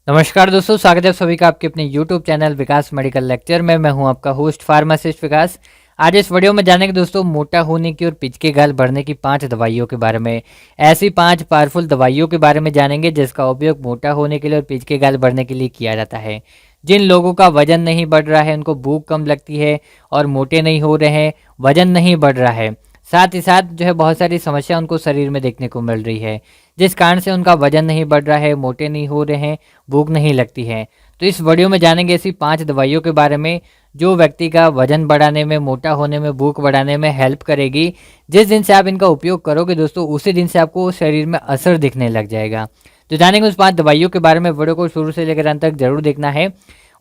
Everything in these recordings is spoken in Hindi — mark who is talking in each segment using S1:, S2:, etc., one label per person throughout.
S1: नमस्कार दोस्तों, स्वागत है सभी का आपके अपने YouTube चैनल विकास मेडिकल लेक्चर में। मैं हूं आपका होस्ट फार्मासिस्ट विकास। आज इस वीडियो में जानेंगे दोस्तों मोटा होने की और पिच के गाल बढ़ने की 5 दवाइयों के बारे में। ऐसी 5 पावरफुल दवाइयों के बारे में जानेंगे जिसका उपयोग मोटा होने के लिए और पिच के गाल बढ़ने के लिए किया जाता है। जिन लोगों का वजन नहीं बढ़ रहा है, उनको भूख कम लगती है और मोटे नहीं हो रहे हैं, वजन नहीं बढ़ रहा है, साथ ही साथ जो है बहुत सारी समस्या उनको शरीर में देखने को मिल रही है, जिस कारण से उनका वजन नहीं बढ़ रहा है, मोटे नहीं हो रहे हैं, भूख नहीं लगती है। तो इस वीडियो में जानेंगे ऐसी 5 दवाइयों के बारे में जो व्यक्ति का वजन बढ़ाने में, मोटा होने में, भूख बढ़ाने में हेल्प करेगी। जिस दिन से आप इनका उपयोग करोगे दोस्तों, उसी दिन से आपको शरीर में असर दिखने लग जाएगा। तो जानेंगे उस 5 दवाइयों के बारे में। वीडियो को शुरू से लेकर अंत तक जरूर देखना है।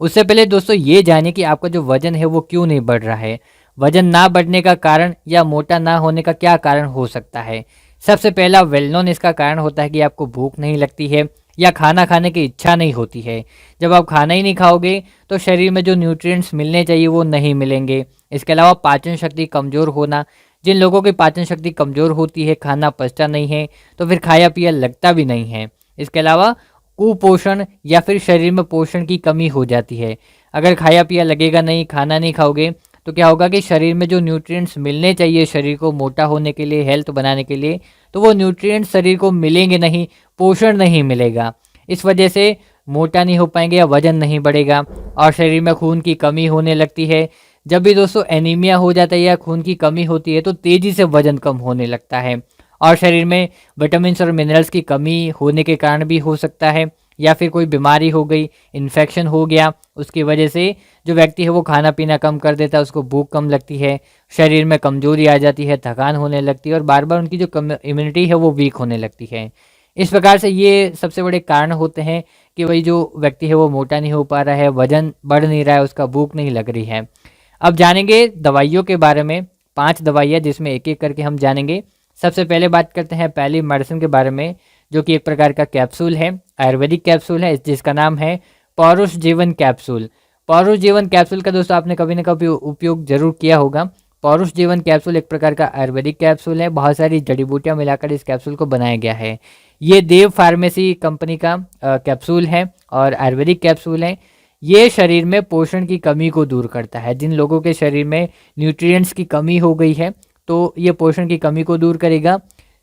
S1: उससे पहले दोस्तों ये जानिए कि आपका जो वजन है वो क्यों नहीं बढ़ रहा है, वजन ना बढ़ने का कारण या मोटा ना होने का क्या कारण हो सकता है। सबसे पहला वेल नोन इसका कारण होता है कि आपको भूख नहीं लगती है या खाना खाने की इच्छा नहीं होती है। जब आप खाना ही नहीं खाओगे तो शरीर में जो न्यूट्रिएंट्स मिलने चाहिए वो नहीं मिलेंगे। इसके अलावा पाचन शक्ति कमज़ोर होना, जिन लोगों की पाचन शक्ति कमज़ोर होती है, खाना पचता नहीं है तो फिर खाया पिया लगता भी नहीं है। इसके अलावा कुपोषण या फिर शरीर में पोषण की कमी हो जाती है। अगर खाया पिया लगेगा नहीं, खाना नहीं खाओगे तो क्या होगा कि शरीर में जो न्यूट्रिएंट्स मिलने चाहिए शरीर को मोटा होने के लिए, हेल्थ बनाने के लिए, तो वो न्यूट्रिएंट्स शरीर को मिलेंगे नहीं, पोषण नहीं मिलेगा। इस वजह से मोटा नहीं हो पाएंगे या वजन नहीं बढ़ेगा और शरीर में खून की कमी होने लगती है। जब भी दोस्तों एनीमिया हो जाता है या खून की कमी होती है तो तेज़ी से वजन कम होने लगता है और शरीर में विटामिन्स और मिनरल्स की कमी होने के कारण भी हो सकता है, या फिर कोई बीमारी हो गई, इन्फेक्शन हो गया, उसकी वजह से जो व्यक्ति है वो खाना पीना कम कर देता है, उसको भूख कम लगती है, शरीर में कमजोरी आ जाती है, थकान होने लगती है और बार बार उनकी जो इम्यूनिटी है वो वीक होने लगती है। इस प्रकार से ये सबसे बड़े कारण होते हैं कि वही जो व्यक्ति है वो मोटा नहीं हो पा रहा है, वजन बढ़ नहीं रहा है, उसका भूख नहीं लग रही है। अब जानेंगे दवाइयों के बारे में। 5 दवाइयाँ जिसमें एक एक करके हम जानेंगे। सबसे पहले बात करते हैं पहली मेडिसिन के बारे में, जो कि एक प्रकार का कैप्सूल है, आयुर्वेदिक कैप्सूल है, जिसका नाम है पौरुष जीवन कैप्सूल। पौरुष जीवन कैप्सूल का दोस्तों आपने कभी ना कभी उपयोग जरूर किया होगा। पौरुष जीवन कैप्सूल एक प्रकार का आयुर्वेदिक कैप्सूल है। बहुत सारी जड़ी बूटियां मिलाकर इस कैप्सूल को बनाया गया है। ये देव फार्मेसी कंपनी का कैप्सूल है और आयुर्वेदिक कैप्सूल है। ये शरीर में पोषण की कमी को दूर करता है। जिन लोगों के शरीर में न्यूट्रिएंट्स की कमी हो गई है तो ये पोषण की कमी को दूर करेगा,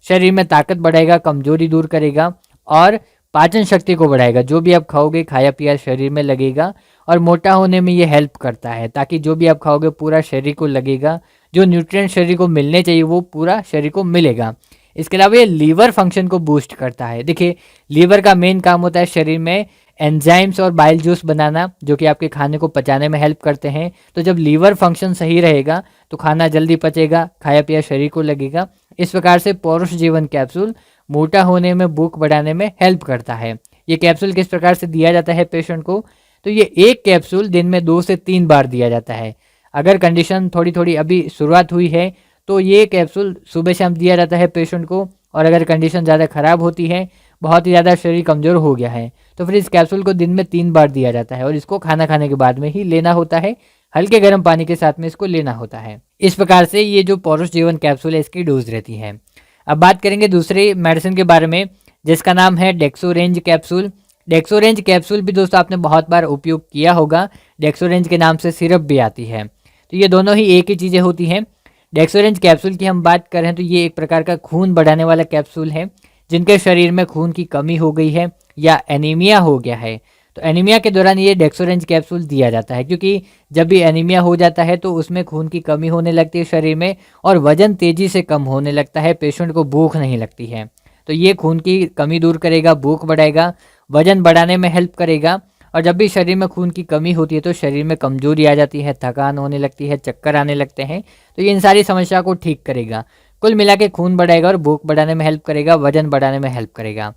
S1: शरीर में ताकत बढ़ाएगा, कमजोरी दूर करेगा और पाचन शक्ति को बढ़ाएगा। जो भी आप खाओगे खाया पिया शरीर में लगेगा और मोटा होने में ये हेल्प करता है, ताकि जो भी आप खाओगे पूरा शरीर को लगेगा, जो न्यूट्रिएंट शरीर को मिलने चाहिए वो पूरा शरीर को मिलेगा। इसके अलावा ये लीवर फंक्शन को बूस्ट करता है। देखिए, लीवर का मेन काम होता है शरीर में एंजाइम्स और बाइल जूस बनाना, जो कि आपके खाने को पचाने में हेल्प करते हैं। तो जब लीवर फंक्शन सही रहेगा तो खाना जल्दी पचेगा, खाया पिया शरीर को लगेगा। इस प्रकार से पौरुष जीवन कैप्सूल मोटा होने में, भूख बढ़ाने में हेल्प करता है। ये कैप्सूल किस प्रकार से दिया जाता है पेशेंट को, तो ये एक कैप्सूल दिन में 2 से 3 बार दिया जाता है। अगर कंडीशन थोड़ी थोड़ी अभी शुरुआत हुई है तो ये कैप्सूल सुबह शाम दिया जाता है पेशेंट को, और अगर कंडीशन ज़्यादा ख़राब होती है, बहुत ही ज़्यादा शरीर कमज़ोर हो गया है, तो फिर इस कैप्सूल को दिन में 3 बार दिया जाता है और इसको खाना खाने के बाद में ही लेना होता है। हल्के गर्म पानी के साथ में इसको लेना होता है। इस प्रकार से ये जो पौरुष जीवन कैप्सूल है इसकी डोज रहती है। अब बात करेंगे दूसरी मेडिसिन के बारे में, जिसका नाम है डेक्सोरेंज कैप्सूल। डेक्सोरेंज कैप्सूल भी दोस्तों आपने बहुत बार उपयोग किया होगा। डेक्सोरेंज के नाम से सिरप भी आती है, तो ये दोनों ही एक ही चीज़ें होती हैं। डेक्सोरेंज कैप्सूल की हम बात करें तो ये एक प्रकार का खून बढ़ाने वाला कैप्सूल है। जिनके शरीर में खून की कमी हो गई है या एनीमिया हो गया है, तो एनीमिया के दौरान ये डेक्सोरेंज कैप्सूल दिया जाता है, क्योंकि जब भी एनीमिया हो जाता है तो उसमें खून की कमी होने लगती है शरीर में और वजन तेज़ी से कम होने लगता है, पेशेंट को भूख नहीं लगती है। तो ये खून की कमी दूर करेगा, भूख बढ़ाएगा, वजन बढ़ाने में हेल्प करेगा। और जब भी शरीर में खून की कमी होती है तो शरीर में कमजोरी आ जाती है, थकान होने लगती है, चक्कर आने लगते हैं, तो ये इन सारी समस्या को ठीक करेगा। कुल मिला के खून बढ़ाएगा और भूख बढ़ाने में हेल्प करेगा, वजन बढ़ाने में हेल्प करेगा।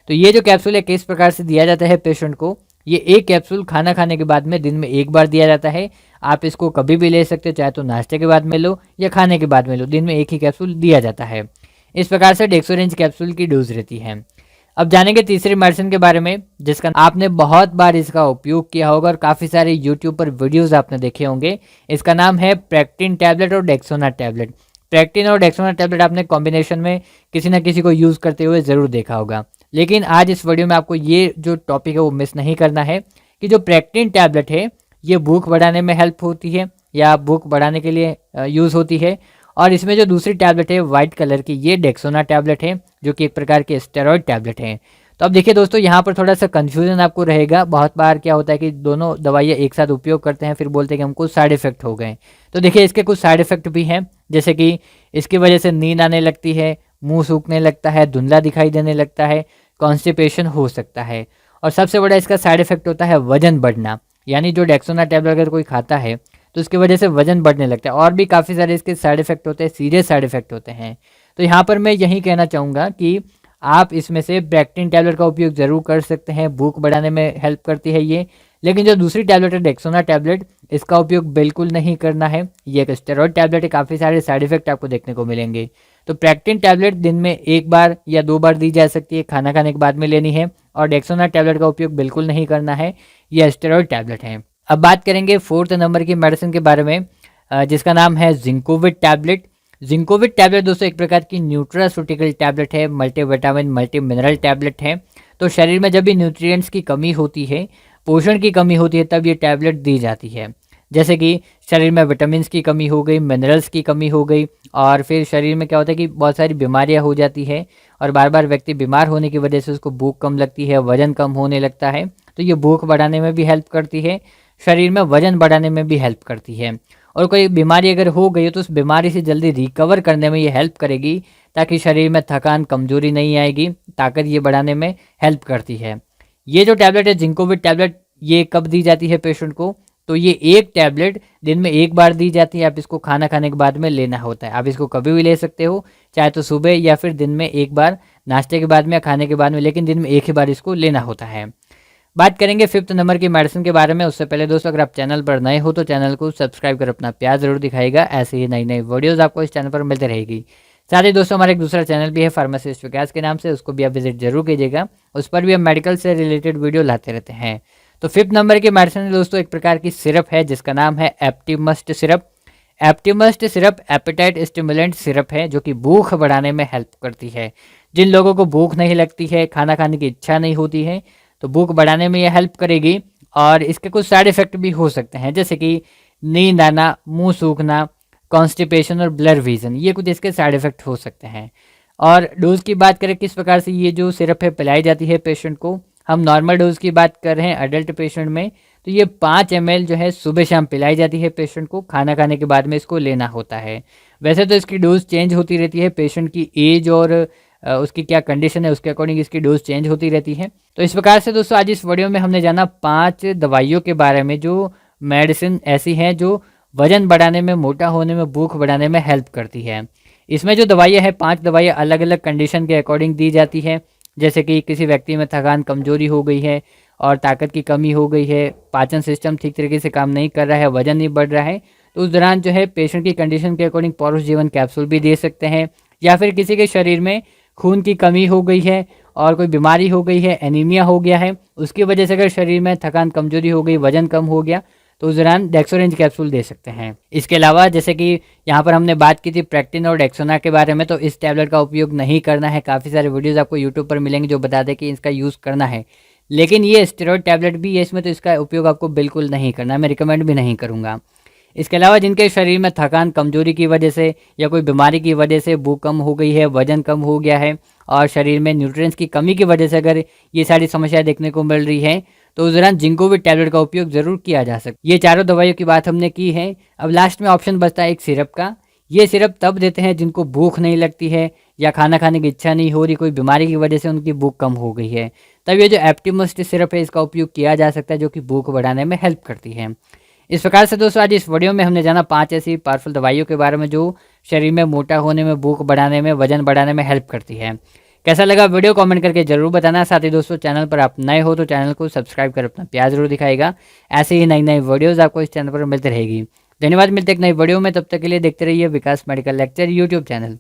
S1: तो ये जो कैप्सूल है किस प्रकार से दिया जाता है पेशेंट को, ये एक कैप्सूल खाना खाने के बाद में दिन में 1 बार दिया जाता है। आप इसको कभी भी ले सकते हो, चाहे तो नाश्ते के बाद में लो या खाने के बाद में लो, दिन में एक ही कैप्सूल दिया जाता है। इस प्रकार से डेक्सोरेंज कैप्सूल की डोज रहती है। अब जानेंगे तीसरी मेडिसिन के बारे में, जिसका आपने बहुत बार इसका उपयोग किया होगा और काफ़ी सारे यूट्यूब पर वीडियोज़ आपने देखे होंगे। इसका नाम है प्रेक्टिन टैबलेट और डेक्सोना टैबलेट। प्रेक्टिन और डेक्सोना टैबलेट आपने कॉम्बिनेशन में किसी न किसी को यूज़ करते हुए ज़रूर देखा होगा। लेकिन आज इस वीडियो में आपको ये जो टॉपिक है वो मिस नहीं करना है कि जो प्रेक्टिन टैबलेट है ये भूख बढ़ाने में हेल्प होती है या भूख बढ़ाने के लिए यूज़ होती है। और इसमें जो दूसरी टैबलेट है वाइट कलर की, ये डेक्सोना टैबलेट है जो कि एक प्रकार के स्टेरॉयड टैबलेट है। तो अब देखिए दोस्तों, यहाँ पर थोड़ा सा कन्फ्यूजन आपको रहेगा। बहुत बार क्या होता है कि दोनों दवाइयाँ एक साथ उपयोग करते हैं, फिर बोलते हैं कि हमको साइड इफ़ेक्ट हो गए। तो देखिए इसके कुछ साइड इफ़ेक्ट भी हैं, जैसे कि इसकी वजह से नींद आने लगती है, मुंह सूखने लगता है, धुंधला दिखाई देने लगता है, कॉन्स्टिपेशन हो सकता है। और सबसे बड़ा इसका साइड इफ़ेक्ट होता है वजन बढ़ना। यानी जो डेक्सोना टैबलेट अगर कोई खाता है तो उसकी वजह से वजन बढ़ने लगता है। और भी काफ़ी सारे इसके साइड इफ़ेक्ट होते हैं, सीरियस साइड इफ़ेक्ट होते हैं। तो यहाँ पर मैं यही कहना चाहूँगा कि आप इसमें से प्रेक्टिन टैबलेट का उपयोग ज़रूर कर सकते हैं, भूख बढ़ाने में हेल्प करती है ये। लेकिन जो दूसरी टैबलेट है डेक्सोना टैबलेट, इसका उपयोग बिल्कुल नहीं करना है। ये एक स्टेरॉयड टैबलेट है, काफ़ी सारे साइड इफ़ेक्ट आपको देखने को मिलेंगे। तो प्रेक्टिन टैबलेट दिन में 1 बार या 2 बार दी जा सकती है, खाना खाने के बाद में लेनी है। और डेक्सोना टैबलेट का उपयोग बिल्कुल नहीं करना है, ये स्टेरॉयड टैबलेट है। अब बात करेंगे 4th नंबर की मेडिसिन के बारे में, जिसका नाम है जिंकोविट टैबलेट। जिंकोविट टैबलेट दोस्तों एक प्रकार की न्यूट्रास्यूटिकल टैबलेट है, मल्टीविटामिन मल्टी मिनरल टैबलेट है। तो शरीर में जब भी न्यूट्रिएंट्स की कमी होती है, पोषण की कमी होती है, तब ये टैबलेट दी जाती है। जैसे कि शरीर में विटामिन की कमी हो गई, मिनरल्स की कमी हो गई, और फिर शरीर में क्या होता है कि बहुत सारी बीमारियां हो जाती है और बार बार व्यक्ति बीमार होने की वजह से उसको भूख कम लगती है, वजन कम होने लगता है। तो ये भूख बढ़ाने में भी हेल्प करती है, शरीर में वजन बढ़ाने में भी हेल्प करती है। और कोई बीमारी अगर हो गई तो उस बीमारी से जल्दी रिकवर करने में ये हेल्प करेगी, ताकि शरीर में थकान कमजोरी नहीं आएगी, ताकत ये बढ़ाने में हेल्प करती है। ये जो टैबलेट है जिंकोविट टैबलेट, ये कब दी जाती है पेशेंट को? तो ये एक टैबलेट दिन में 1 बार दी जाती है। आप इसको खाना खाने के बाद में लेना होता है। आप इसको कभी भी ले सकते हो, चाहे तो सुबह या फिर दिन में 1 बार, नाश्ते के बाद में या खाने के बाद में, लेकिन दिन में 1 ही बार इसको लेना होता है। बात करेंगे 5th नंबर की मेडिसिन के बारे में। उससे पहले दोस्तों, अगर आप चैनल पर नए हो तो चैनल को सब्सक्राइब कर अपना प्यार जरूर दिखाएगा। ऐसे ही नई नई वीडियोस आपको इस चैनल पर मिलती रहेगी। साथ ही दोस्तों, हमारा एक दूसरा चैनल भी है फार्मासिस्ट विकास के नाम से, उसको भी आप विजिट जरूर कीजिएगा। उस पर भी हम मेडिकल से रिलेटेड वीडियो लाते रहते हैं। तो 5th नंबर की मेडिसिन दोस्तों एक प्रकार की सिरप है, जिसका नाम है Aptimust syrup. Aptimust syrup appetite stimulant syrup है, जो कि भूख बढ़ाने में हेल्प करती है। जिन लोगों को भूख नहीं लगती है, खाना खाने की इच्छा नहीं होती है, तो भूख बढ़ाने में यह हेल्प करेगी। और इसके कुछ साइड इफ़ेक्ट भी हो सकते हैं, जैसे कि नींद आना, मुंह सूखना, कॉन्स्टिपेशन और ब्लर विजन, ये कुछ इसके साइड इफ़ेक्ट हो सकते हैं। और डोज की बात करें किस प्रकार से ये जो सिरप है पिलाई जाती है पेशेंट को, हम नॉर्मल डोज की बात कर रहे हैं एडल्ट पेशेंट में, तो ये 5 ml जो है सुबह शाम पिलाई जाती है पेशेंट को। खाना खाने के बाद में इसको लेना होता है। वैसे तो इसकी डोज चेंज होती रहती है, पेशेंट की एज और उसकी क्या कंडीशन है उसके अकॉर्डिंग इसकी डोज चेंज होती रहती है। तो इस प्रकार से दोस्तों आज इस वीडियो में हमने जाना 5 दवाइयों के बारे में, जो मेडिसिन ऐसी हैं जो वजन बढ़ाने में, मोटा होने में, भूख बढ़ाने में हेल्प करती है। इसमें जो दवाइयाँ हैं, 5 दवाइयाँ अलग अलग कंडीशन के अकॉर्डिंग दी जाती है। जैसे कि किसी व्यक्ति में थकान कमजोरी हो गई है और ताकत की कमी हो गई है, पाचन सिस्टम ठीक तरीके से काम नहीं कर रहा है, वजन नहीं बढ़ रहा है, तो उस दौरान जो है पेशेंट की कंडीशन के अकॉर्डिंग पौरुष जीवन कैप्सूल भी दे सकते हैं। या फिर किसी के शरीर में खून की कमी हो गई है और कोई बीमारी हो गई है, एनीमिया हो गया है, उसकी वजह से अगर शरीर में थकान कमजोरी हो गई, वजन कम हो गया, तो उस दौरान डेक्सोरेंज कैप्सूल दे सकते हैं। इसके अलावा जैसे कि यहाँ पर हमने बात की थी प्रेक्टिन और डेक्सोना के बारे में, तो इस टैबलेट का उपयोग नहीं करना है। काफ़ी सारे वीडियोज़ आपको यूट्यूब पर मिलेंगे जो बता दें कि इसका यूज़ करना है। लेकिन ये स्टेरॉयड टैबलेट भी है इसमें, तो इसका उपयोग आपको बिल्कुल नहीं करना है, मैं रिकमेंड भी नहीं करूँगा। इसके अलावा जिनके शरीर में थकान कमजोरी की वजह से या कोई बीमारी की वजह से भूख कम हो गई है, वजन कम हो गया है और शरीर में न्यूट्रिएंट्स की कमी की वजह से अगर ये सारी समस्या देखने को मिल रही है, तो उस दौरान जिंकोविट टैबलेट का उपयोग जरूर किया जा सकता है। ये चारों दवाइयों की बात हमने की है। अब लास्ट में ऑप्शन बचता है एक सिरप का। ये सिरप तब देते हैं जिनको भूख नहीं लगती है या खाना खाने की इच्छा नहीं हो रही, कोई बीमारी की वजह से उनकी भूख कम हो गई है, तब ये जो एप्टिमस्ट सिरप है इसका उपयोग किया जा सकता है, जो कि भूख बढ़ाने में हेल्प करती है। इस प्रकार से दोस्तों आज इस वीडियो में हमने जाना 5 ऐसी पावरफुल दवाइयों के बारे में जो शरीर में मोटा होने में, भूख बढ़ाने में, वजन बढ़ाने में हेल्प करती है। कैसा लगा वीडियो कमेंट करके जरूर बताना। साथ ही दोस्तों चैनल पर आप नए हो तो चैनल को सब्सक्राइब कर अपना प्यार जरूर दिखाएगा। ऐसे ही नई नई वीडियोज़ आपको इस चैनल पर मिलती रहेगी। धन्यवाद, मिलते एक नई वीडियो में, तब तक के लिए देखते रहिए विकास मेडिकल लेक्चर यूट्यूब चैनल।